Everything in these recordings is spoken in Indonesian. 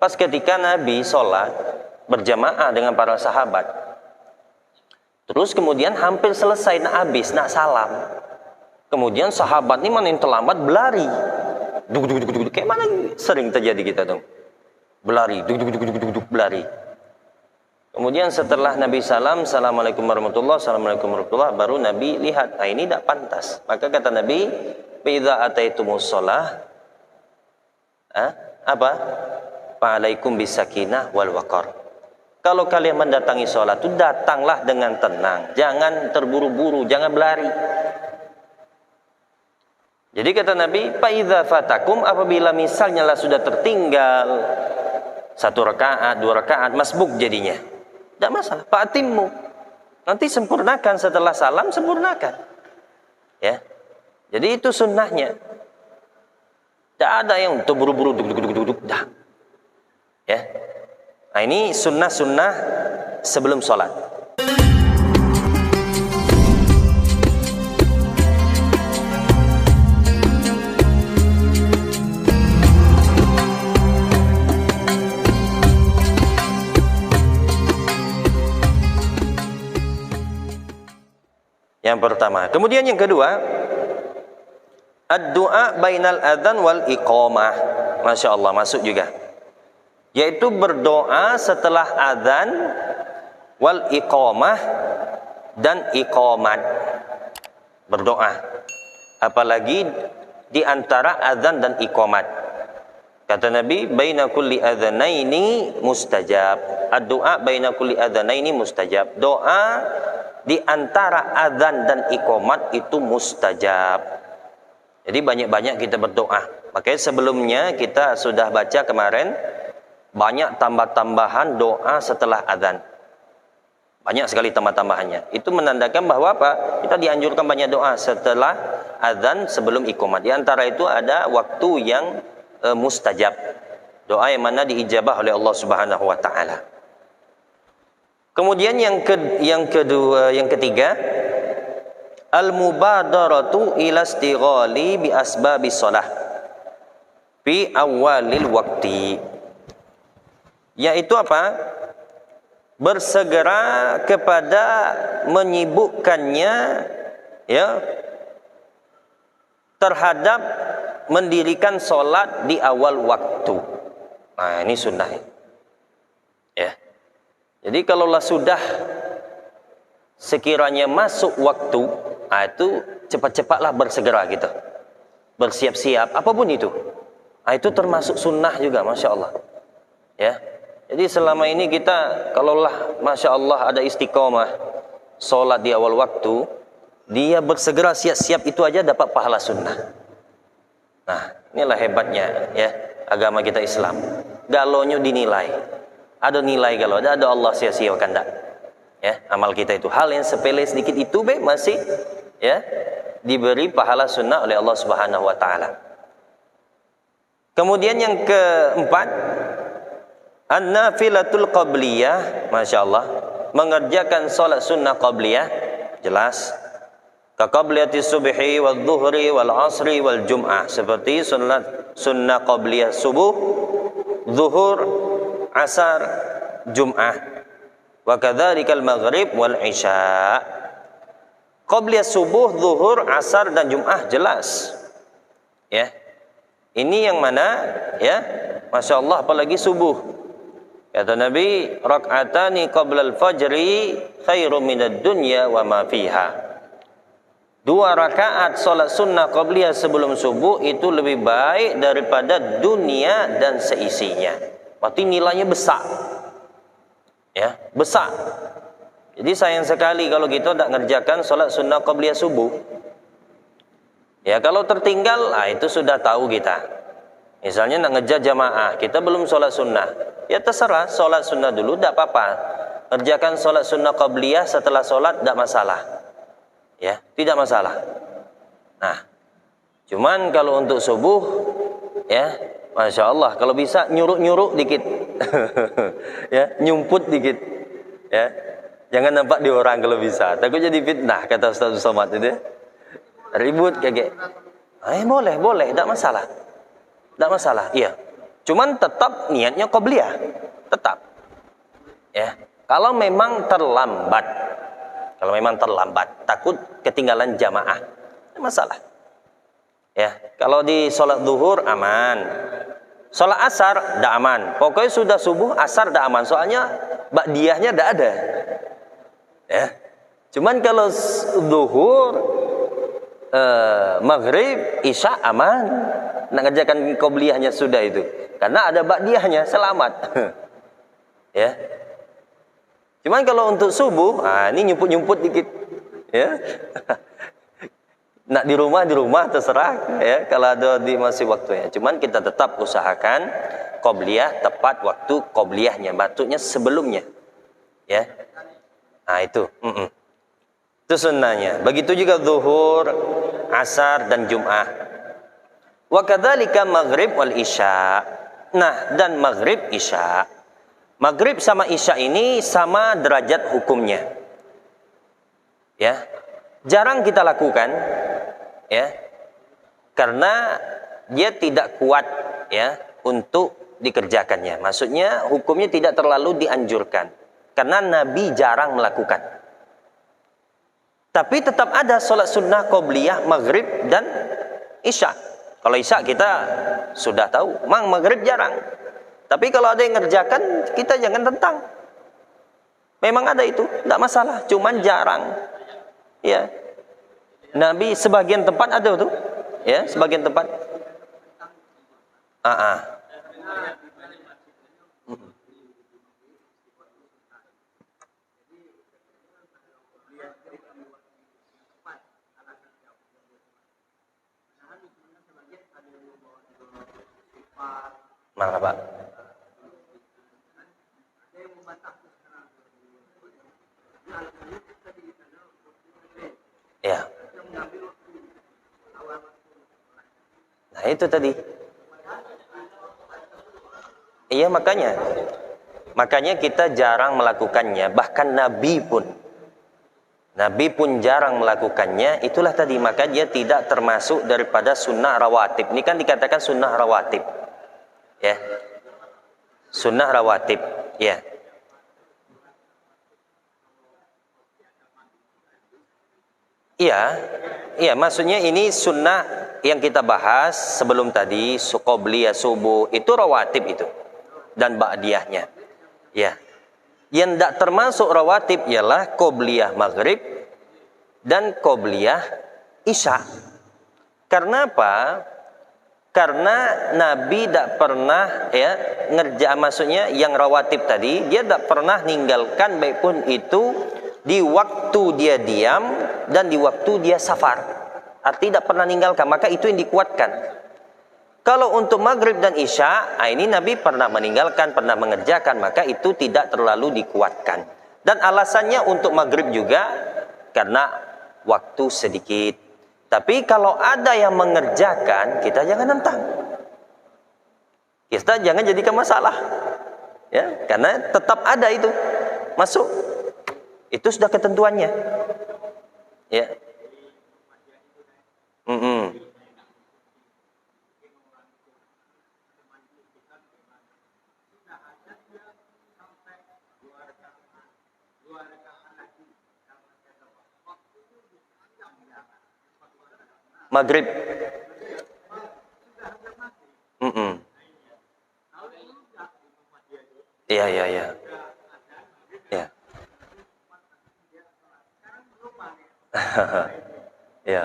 Pas ketika Nabi sholat berjamaah dengan para sahabat, terus kemudian hampir selesai, nak habis, nak salam. Kemudian sahabat ini mana yang terlambat berlari. Kayak mana sering terjadi kita tuh. Berlari, berlari. Kemudian setelah Nabi salam, Assalamualaikum warahmatullahi wabarakatuh, Assalamualaikum warahmatullahi wabarakatuh, baru Nabi lihat, ini tidak pantas. Maka kata Nabi, "Idza ataitumus shalah" apa? "Fa'alaikum bisakinah wal waqar." Kalau kalian mendatangi sholat itu datanglah dengan tenang, jangan terburu-buru, jangan berlari. Jadi kata Nabi, "Fa idza fatakum", apabila misalnya lah sudah tertinggal 1 rakaat, 2 rakaat, masbuk jadinya, tidak masalah, fa'atimmu, nanti sempurnakan setelah salam, sempurnakan. Ya, jadi itu sunnahnya. Tidak ada yang terburu-buru, dah. Ya, nah ini sunnah-sunnah sebelum sholat. Yang pertama. Kemudian yang kedua, ad-du'a bainal adzan wal iqamah. Masya Allah, masuk juga. Yaitu berdoa setelah adzan wal iqamah dan iqamat. Berdoa. Apalagi di antara adzan dan iqamat. Kata Nabi, baina kulli adzanaini mustajab. Ad-du'a baina kulli adzanaini mustajab. Doa di antara adzan dan iqamat itu mustajab. Jadi banyak-banyak kita berdoa. Makanya sebelumnya kita sudah baca kemarin, banyak tambah-tambahan doa setelah adzan. Banyak sekali tambah-tambahannya. Itu menandakan bahwa apa? Kita dianjurkan banyak doa setelah adzan sebelum iqamat. Di antara itu ada waktu yang mustajab. Doa yang mana diijabah oleh Allah Subhanahu wa taala. Kemudian yang ketiga, al-mubadaratu ila istighali bi asbabis shalah fi awalil waqti. Yaitu apa? Bersegera kepada menyibukkannya, ya, terhadap mendirikan sholat di awal waktu. Nah, ini sunnah. Ya. Jadi kalaulah sudah sekiranya masuk waktu, itu cepat-cepatlah bersegera gitu, bersiap-siap, apapun itu. Itu termasuk sunnah juga, masya Allah. Ya, jadi selama ini kita kalaulah masya Allah ada istiqomah sholat di awal waktu, dia bersegera siap-siap itu aja dapat pahala sunnah. Nah, inilah hebatnya ya agama kita Islam. Galonyo dinilai. Ada nilai kalau ada Allah sia-siakan enggak. Ya, amal kita itu hal yang sepele sedikit itu masih ya diberi pahala sunnah oleh Allah Subhanahu wa taala. Kemudian yang keempat, an-nafilatul qabliyah, masya Allah, mengerjakan salat sunnah qabliyah, jelas. Ka qabliyati subhi wal dhuhri wal asri wal jum'ah, seperti sunnah qabliyah subuh, zuhur, asar, jum'ah. Wa kadzarikal maghrib wal isya. Qabliyah subuh, zuhur, asar dan jum'ah jelas. Ya. Ini yang mana? Ya. Masya Allah, apalagi subuh. Kata Nabi, rak'atani qablal fajri khairum minad dunya wa ma fiha. 2 rakaat salat sunnah qabliyah sebelum subuh itu lebih baik daripada dunia dan seisinya. Berarti nilainya besar. Ya, besar. Jadi sayang sekali kalau kita tidak ngerjakan salat sunnah qabliyah subuh. Ya, kalau tertinggal, itu sudah tahu kita. Misalnya nak ngejar jamaah, kita belum salat sunnah. Ya terserah, salat sunnah dulu, tidak apa-apa. Kerjakan salat sunnah qabliyah setelah salat, tidak masalah. Ya, tidak masalah. Nah, cuman kalau untuk subuh, ya, masya Allah, kalau bisa nyuruk-nyuruk dikit. Ya, nyumput dikit. Ya, jangan nampak di orang kalau bisa. Takut jadi fitnah, kata Ustaz Somad itu. Ribut kayak. Boleh, tidak masalah. Tidak masalah, iya. Cuman tetap niatnya qobliyah, tetap. Ya, kalau memang terlambat, takut ketinggalan jamaah, masalah. Ya, kalau di sholat zuhur aman, sholat asar tidak aman. Pokoknya sudah subuh, asar tidak aman. Soalnya ba'diyahnya tidak ada. Ya, cuman kalau zuhur, maghrib, isya aman. Nak ngerjakan qobliyahnya sudah itu. Karena ada ba'diyahnya, selamat. Ya. Cuman kalau untuk subuh, ini nyumput-nyumput dikit. Ya. Nak di rumah terserah ya, kalau ada di masih waktunya. Cuman kita tetap usahakan qobliyah tepat waktu qobliyahnya, maksudnya sebelumnya. Ya. Nah, itu. Itu sunnahnya. Begitu juga zuhur, asar dan Jum'ah. Wa kadzalika maghrib wal isya. Nah, dan maghrib isya. Maghrib sama isya ini sama derajat hukumnya. Ya. Jarang kita lakukan ya. Karena dia tidak kuat ya untuk dikerjakannya. Maksudnya hukumnya tidak terlalu dianjurkan. Karena Nabi jarang melakukan. Tapi tetap ada sholat sunnah qobliyah maghrib dan isya. Kalau isya kita sudah tahu, maghrib jarang. Tapi kalau ada yang ngerjakan, kita jangan tentang. Memang ada itu, tidak masalah, cuman jarang. Ya. Nabi sebagian tempat ada tuh. Ya, sebagian tempat. Mana Pak? Ya. Nah itu tadi. Iya makanya kita jarang melakukannya. Bahkan Nabi pun jarang melakukannya. Itulah tadi, maka dia tidak termasuk daripada sunnah rawatib. Ini kan dikatakan sunnah rawatib. Ya, sunnah rawatib. Ya. Iya, maksudnya ini sunnah yang kita bahas sebelum tadi, qobliyah subuh, itu rawatib itu. Dan ba'diyahnya. Ya. Yang tidak termasuk rawatib ialah qobliyah maghrib dan qobliyah isya. Karena apa? Karena Nabi tidak pernah maksudnya yang rawatib tadi, dia tidak pernah ninggalkan baik pun itu di waktu dia diam dan di waktu dia safar. Artinya tidak pernah ninggalkan, maka itu yang dikuatkan. Kalau untuk maghrib dan isya, ini Nabi pernah meninggalkan, pernah mengerjakan, maka itu tidak terlalu dikuatkan. Dan alasannya untuk maghrib juga karena waktu sedikit. Tapi kalau ada yang mengerjakan, kita jangan nentang. Kita jangan jadikan masalah. Ya, karena tetap ada itu masuk. Itu sudah ketentuannya. Ya. Maghrib. Iya. Ya. Ya.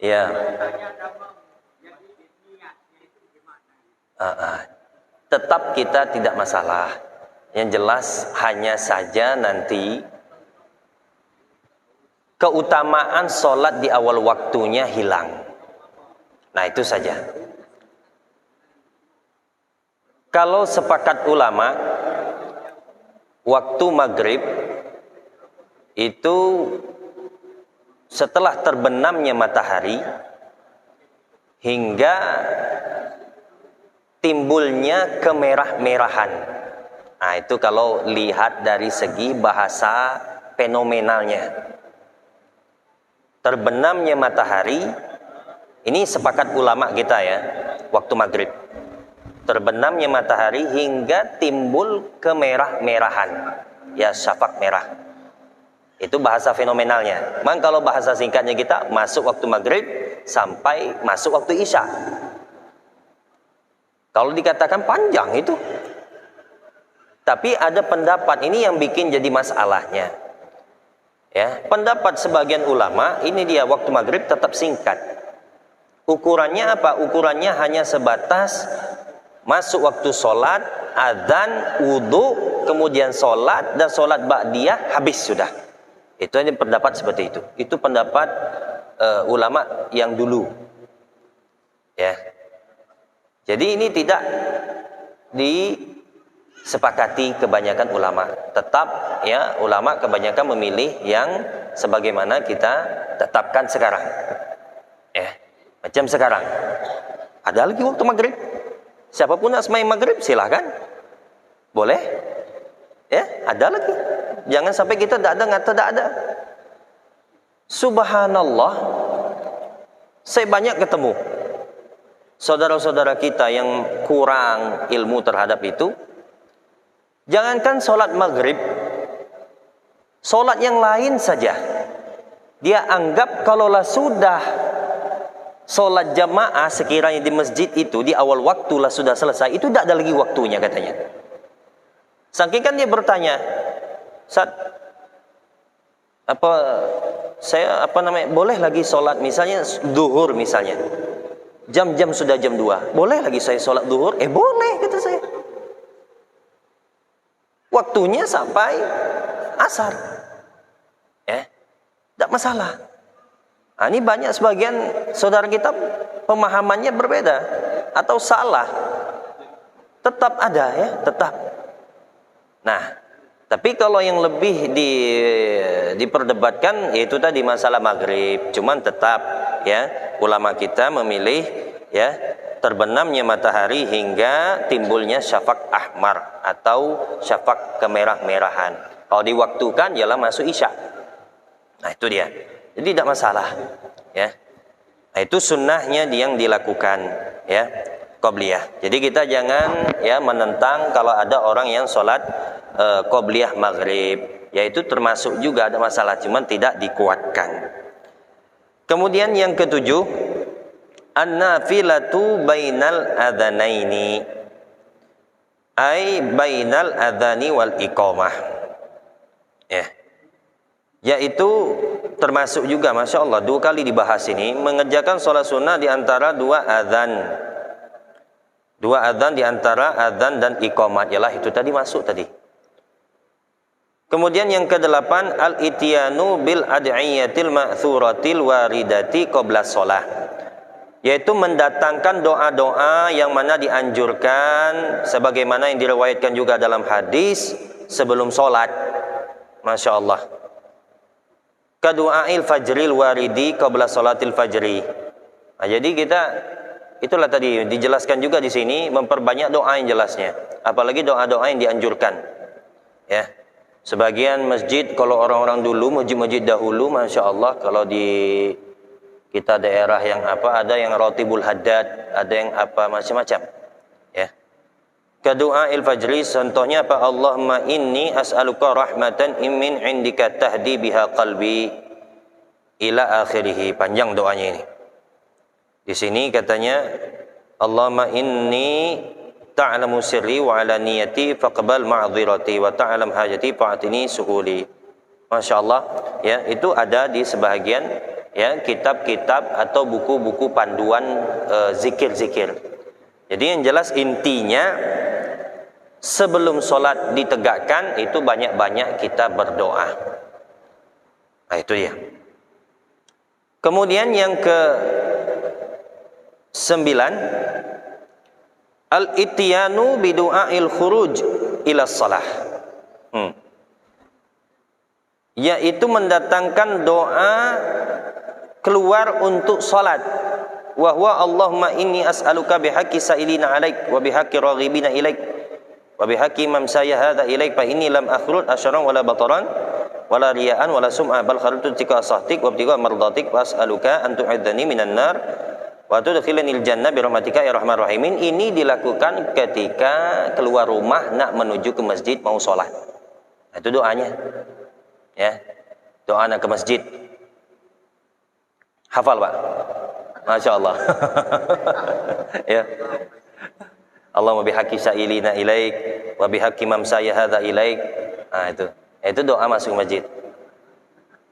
Ya. Tetap kita tidak masalah. Yang jelas hanya saja nanti keutamaan sholat di awal waktunya hilang. Nah itu saja. Kalau sepakat ulama, waktu maghrib itu setelah terbenamnya matahari hingga timbulnya kemerah-merahan. Nah itu kalau lihat dari segi bahasa fenomenalnya. Terbenamnya matahari Ini sepakat ulama kita ya, waktu maghrib. Terbenamnya matahari hingga timbul kemerah-merahan. Ya, syafaq merah. Itu bahasa fenomenalnya. Memang kalau bahasa singkatnya kita, masuk waktu maghrib sampai masuk waktu isya. Kalau dikatakan panjang itu. Tapi ada pendapat, ini yang bikin jadi masalahnya. Ya, pendapat sebagian ulama, ini dia waktu maghrib tetap singkat. Ukurannya apa? Ukurannya hanya sebatas masuk waktu sholat, adzan, wudhu, kemudian sholat, dan sholat ba'diyah, habis sudah. Itu hanya pendapat seperti itu. Itu pendapat ulama yang dulu. Ya. Jadi ini tidak disepakati kebanyakan ulama. Tetap ya, ulama kebanyakan memilih yang sebagaimana kita tetapkan sekarang. Ya. Macam sekarang. Ada lagi waktu maghrib. Siapapun nak sembahyang maghrib silahkan. Boleh. Ya, ada lagi. Jangan sampai kita tak ada ngata tak ada. Subhanallah. Saya banyak ketemu saudara-saudara kita yang kurang ilmu terhadap itu. Jangankan solat maghrib, solat yang lain saja dia anggap kalaulah sudah solat jamaah sekiranya di masjid itu di awal waktulah sudah selesai, itu tidak ada lagi waktunya katanya. Saking kan dia bertanya, Ustaz, boleh lagi solat misalnya duhur misalnya, jam-jam sudah jam 2, boleh lagi saya solat duhur? Boleh kata saya, waktunya sampai asar, ya, tidak masalah. Nah, ini banyak sebagian saudara kita pemahamannya berbeda atau salah. Tetap ada ya, tetap. Nah, tapi kalau yang lebih diperdebatkan yaitu tadi masalah maghrib. Cuman tetap ya, ulama kita memilih ya terbenamnya matahari hingga timbulnya syafaq ahmar atau syafaq kemerah-merahan. Kalau diwaktukan ialah masuk isya. Nah, itu dia. Jadi tidak masalah, ya. Nah, itu sunnahnya yang dilakukan, ya, qobliyah. Jadi kita jangan ya menentang kalau ada orang yang sholat qobliyah maghrib, yaitu termasuk juga ada masalah, cuman tidak dikuatkan. Kemudian yang ketujuh, an-nafilatu bainal adzanaini, ai bainal adzani wal iqamah, ya. Yaitu termasuk juga, Masya Allah, 2 kali dibahas ini, mengerjakan sholat sunnah di antara 2 adzan. 2 adzan di antara adzan dan iqamat, ialah itu tadi masuk tadi. Kemudian yang ke-8, al-ityanu bil ad'iyatil ma'thuratil waridati qabla sholah, yaitu mendatangkan doa-doa yang mana dianjurkan sebagaimana yang diriwayatkan juga dalam hadis sebelum sholat. Masya Allah. Kadu'ail fajril waridi qabla salatil fajri. Nah, jadi kita itulah tadi dijelaskan juga di sini, memperbanyak doa yang jelasnya, apalagi doa-doa yang dianjurkan. Ya. Sebagian masjid kalau orang-orang dulu masjid-masjid dahulu, Masya Allah, kalau di kita daerah yang ada yang rotibul haddad, ada yang macam-macam. Ya. Kadu'ail fajri, contohnya apa? Allahumma inni as'aluka rahmatan min indika tahdi biha qalbi ila akhirih. Panjang doanya ini. Di sini katanya Allahumma inni ta'lamu sirri wa alaniyati faqbal ma'dhirati wa ta'lam hajati fa'atini suhuli. Masya Allah, ya, itu ada di sebahagian ya kitab-kitab atau buku-buku panduan zikir-zikir. Jadi yang jelas intinya sebelum sholat ditegakkan itu banyak-banyak kita berdoa. Nah, itu dia. Kemudian yang ke-9, al-ityanu bidu'ail khuruj ila shalah. Yaitu mendatangkan doa keluar untuk sholat. Wa huwa Allahumma inni as'aluka bihaqqi sa'ilina alaik wa bihaqqi raghibina ilaik wa bihaqqi mamsaya hadza ilaik fa inni lam akhrud asyaran wala bataran wala riya'an wala sum'a bal kharajtu tika sahtik wa btiqa mardatik wa as'aluka an tu'idzani minan nar Wa tudkhilnil jannah bi rahmatika ya arhamar rahimin. Ini dilakukan ketika keluar rumah nak menuju ke masjid mau sholat. Nah, itu doanya. Ya. Doa nak ke masjid. Hafal, Pak? Masya Allah. Ya. Allahumma bihaqqi sa'ilina ilaik wa bihaqqi mamsaya hadza ilaik. Nah, itu. Itu doa masuk masjid.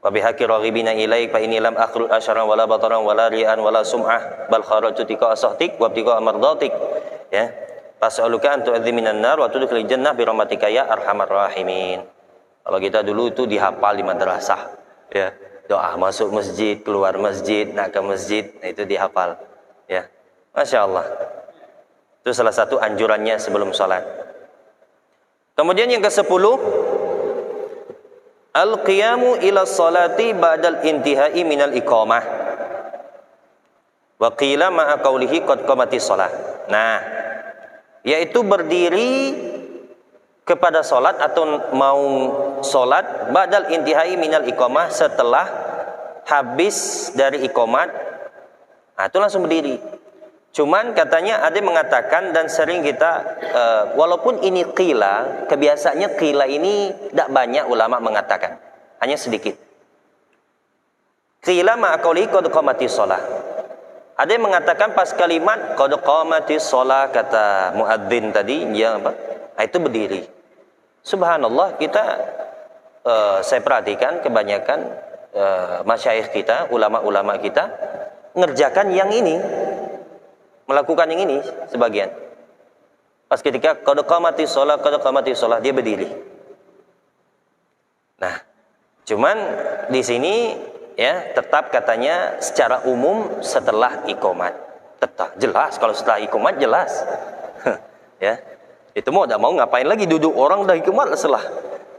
Wa bihaqqi raghibina ilaik fa inni lam akhruj asyran wala bataran wala ri'an wala sum'ah bal kharajtu tika asahtik wa tika mardatik. Ya. Fas'aluka an tu'adziminan nar wa tudkhilil jannah bi rahmatika ya arhamar rahimin. Kalau kita dulu itu dihafal di madrasah. Ya. Doa masuk masjid, keluar masjid, nak ke masjid, nah itu dihafal. Ya. Masya Allah. Itu salah satu anjurannya sebelum sholat. Kemudian yang ke-10, al-qiyamu ila sholati ba'dal intihai minal iqamah. Wa qila ma'a qawlihi qad qamatis sholat. Nah, yaitu berdiri kepada sholat atau mau sholat ba'dal intihai minal iqamah, setelah habis dari iqamat. Nah, itu langsung berdiri. Cuman katanya ada yang mengatakan, dan sering kita walaupun ini qila, kebiasaannya qila ini tidak banyak ulama mengatakan, hanya sedikit. Qila ma'a qawlihi qad qamatis shalah. Ada yang mengatakan pas kalimat qad qamatis shalah, kata muadzin tadi, ya apa? Nah, itu berdiri. Subhanallah, kita saya perhatikan kebanyakan masyayikh kita, ulama-ulama kita ngerjakan yang ini, melakukan yang ini sebagian. Pas ketika qad qamatis shalah dia berdiri. Nah, cuman di sini ya tetap katanya secara umum setelah iqamat. Tetap jelas kalau setelah iqamat jelas. Ya. Itu mau tidak mau ngapain lagi duduk, orang udah iqamat setelah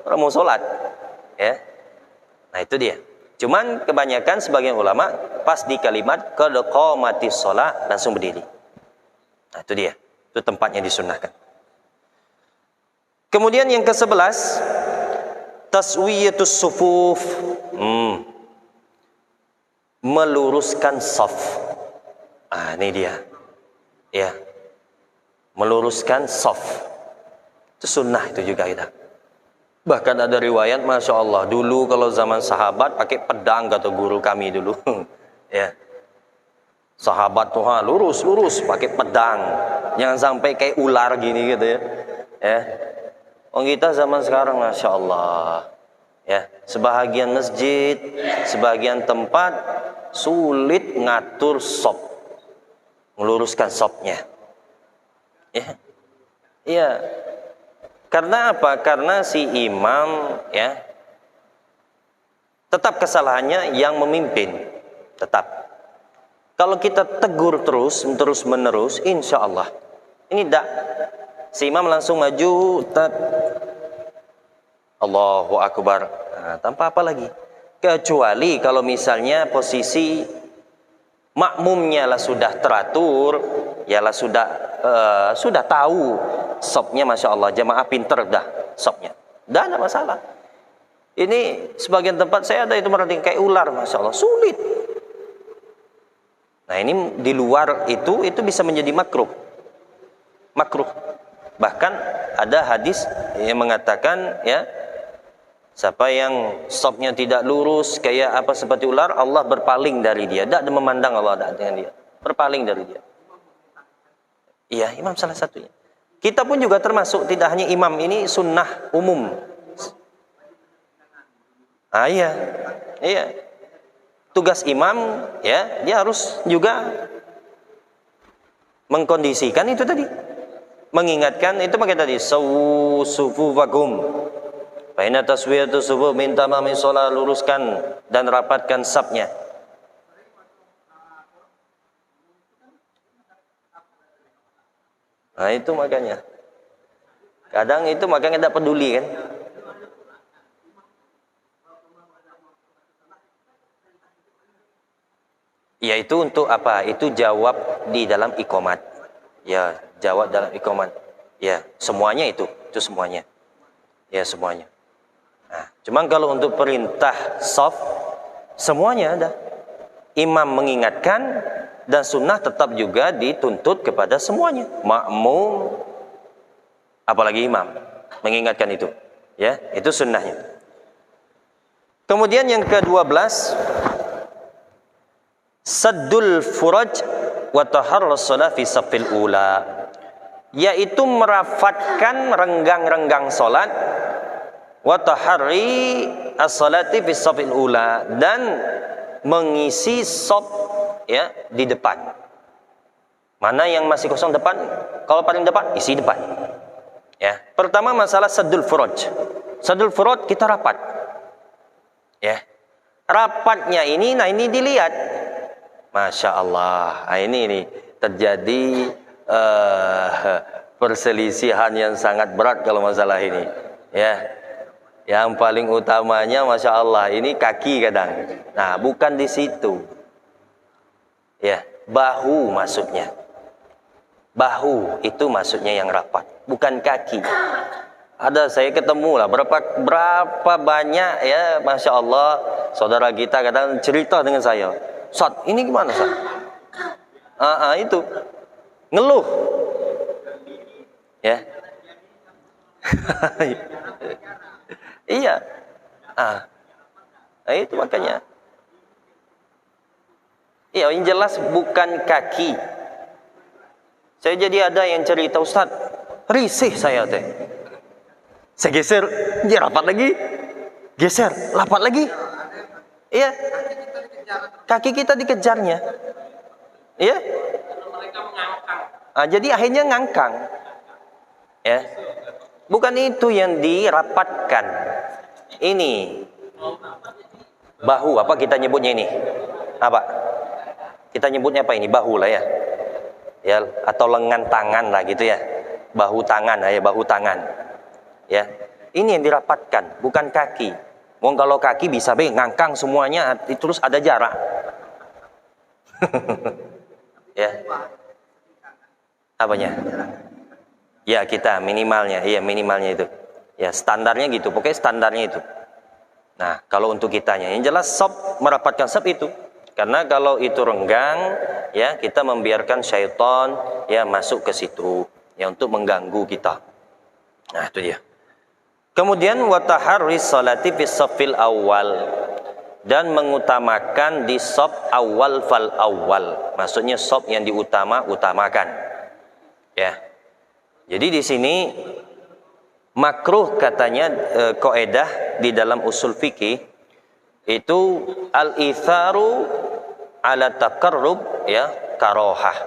orang mau sholat. Ya. Nah, itu dia. Cuman kebanyakan sebagian ulama pas di kalimat qad qamatis shalah langsung berdiri. Nah, itu dia. Itu tempatnya disunnahkan. Kemudian yang ke-11, taswiyatus sufuf. Meluruskan saf. Ah, ini dia. Ya. Meluruskan saf. Itu sunnah itu juga kita. Bahkan ada riwayat, Masya Allah, dulu kalau zaman sahabat pakai pedang, kata guru kami dulu. Ya. Sahabat tuh lurus pakai pedang. Jangan sampai kayak ular gini gitu ya. Ya. Kita zaman sekarang, Masya Allah. Ya, sebahagian masjid, sebagian tempat sulit ngatur sop, meluruskan sopnya. Ya, iya. Karena apa? Karena si imam ya tetap kesalahannya yang memimpin, tetap. Kalau kita tegur terus menerus, insya Allah ini tidak. Si imam langsung maju, Allahu Akbar, nah, tanpa apa lagi. Kecuali kalau misalnya posisi makmumnya lah sudah teratur, ya lah sudah tahu sopnya, Masya Allah, jamaah pinter dah sopnya, dah ada masalah. Ini sebagian tempat saya ada itu merhatiin kayak ular, Masya Allah, sulit. Nah, ini di luar itu bisa menjadi makruh. Bahkan ada hadis yang mengatakan ya, siapa yang sopnya tidak lurus kayak apa seperti ular, Allah berpaling dari dia. Tidak memandang Allah dengan dia, berpaling dari dia. Iya, imam salah satunya. Kita pun juga termasuk, tidak hanya imam, ini sunnah umum. Ah, iya. Tugas imam ya, dia harus juga mengkondisikan itu tadi. Mengingatkan itu pakai tadi sufufakum. Fa inna taswiyatu sufuf min tamami shalah, luruskan dan rapatkan safnya. Nah, itu makanya. Kadang itu makanya tidak peduli kan. Ya, itu untuk apa? Itu jawab di dalam iqamat. Ya, jawab dalam iqamat. Ya, semuanya itu semuanya. Ya, semuanya. Nah, cuman kalau untuk perintah shaf semuanya ada. Imam mengingatkan, Dan sunnah tetap juga dituntut kepada semuanya, makmum apalagi imam, mengingatkan itu, ya, itu sunnahnya. Kemudian yang ke-12, saddul furaj wa taharrus shalah fi safil ula, yaitu merafatkan renggang-renggang salat, wa taharri as-salati fi safil ula, dan mengisi shaf, ya, di depan. Mana yang masih kosong depan? Kalau paling depan, isi depan. Ya, pertama masalah saddul furaj. Saddul furaj kita rapat. Ya. Rapatnya ini, nah ini dilihat. Masya Allah. Nah, ini terjadi perselisihan yang sangat berat kalau masalah ini. Ya. Yang paling utamanya Masya Allah ini kaki kadang. Nah, bukan di situ. Ya, bahu maksudnya. Bahu itu maksudnya yang rapat, bukan kaki. Ada saya ketemu lah berapa banyak, ya, Masya Allah, saudara kita kadang cerita dengan saya, Ustaz, ini gimana, Ustaz? Itu ngeluh, ya. Iya. Itu makanya. Iya, yang jelas bukan kaki. Saya jadi ada yang cerita, Ustaz, risih saya teh. Saya geser, dia rapat lagi. Geser, rapat lagi. Iya. Kaki kita dikejarnya. Iya. Jadi akhirnya ngangkang. Ya. Bukan itu yang dirapatkan. Ini bahu, apa kita nyebutnya ini? Apa? Kita nyebutnya apa ini? Bahu lah ya. Ya, atau lengan tangan lah gitu ya. Bahu tangan, ya, bahu tangan. Ya. Ini yang dirapatkan, bukan kaki. Wong kalau kaki bisa ngangkang semuanya, terus ada jarak. Ya. Apanya? Ya, kita minimalnya, iya minimalnya itu. Ya, standarnya gitu, pokoknya standarnya itu. Nah, kalau untuk kitanya, yang jelas shaf, merapatkan shaf itu. Karena kalau itu renggang, ya, kita membiarkan syaitan, ya, masuk ke situ, ya, untuk mengganggu kita. Nah, itu dia. Kemudian wa taharris salati fi shaffil awal, dan mengutamakan di shaf awal fal awal. Maksudnya shaf yang utamakan. Ya. Jadi di sini makruh katanya kaidah di dalam usul fikih itu al-itharu ala taqarrub, ya, karohah.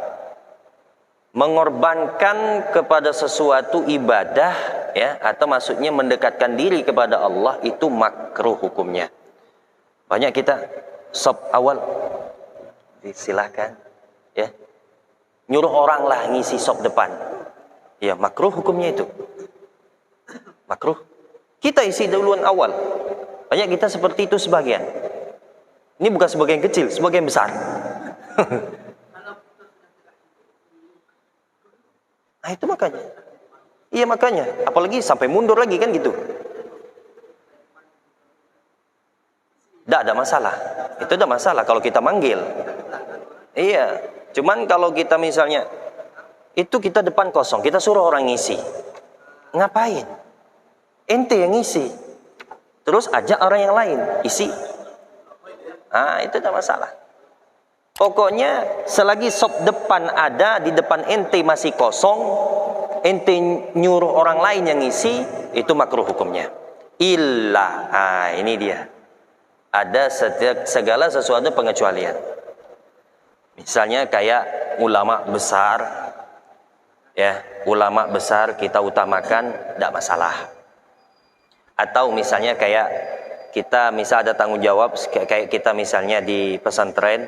Mengorbankan kepada sesuatu ibadah, ya, atau maksudnya mendekatkan diri kepada Allah, itu makruh hukumnya. Banyak kita shaf awal disilahkan, ya, nyuruh orang lah ngisi shaf depan. Ya, makruh hukumnya itu. Makruh. Kita isi duluan awal. Banyak kita seperti itu sebagian. Ini bukan sebagian kecil, sebagian besar. Nah, itu makanya. Iya, makanya. Apalagi sampai mundur lagi kan gitu. Tidak ada masalah. Itu tidak masalah kalau kita manggil. Iya. Cuman kalau kita misalnya itu kita depan kosong, kita suruh orang ngisi. Ngapain? Ente yang ngisi. Terus ajak orang yang lain isi. Itu tidak masalah. Pokoknya selagi shaf depan ada, di depan ente masih kosong, ente nyuruh orang lain yang ngisi, itu makruh hukumnya. Illa, ini dia. Ada segala sesuatu pengecualian. Misalnya kayak ulama besar, ya, ulama besar kita utamakan, tidak masalah. Atau misalnya kayak kita misal ada tanggung jawab, kayak kita misalnya di pesantren,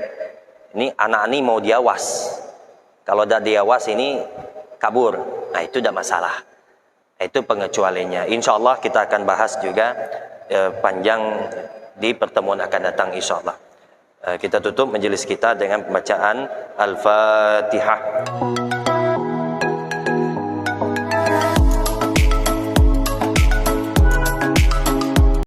ini anak ini mau diawas. Kalau tidak diawas ini kabur. Nah, itu tidak masalah. Itu pengecualiannya. Insya Allah kita akan bahas juga panjang di pertemuan akan datang, insya Allah. Kita tutup majelis kita dengan pembacaan Al-Fatihah.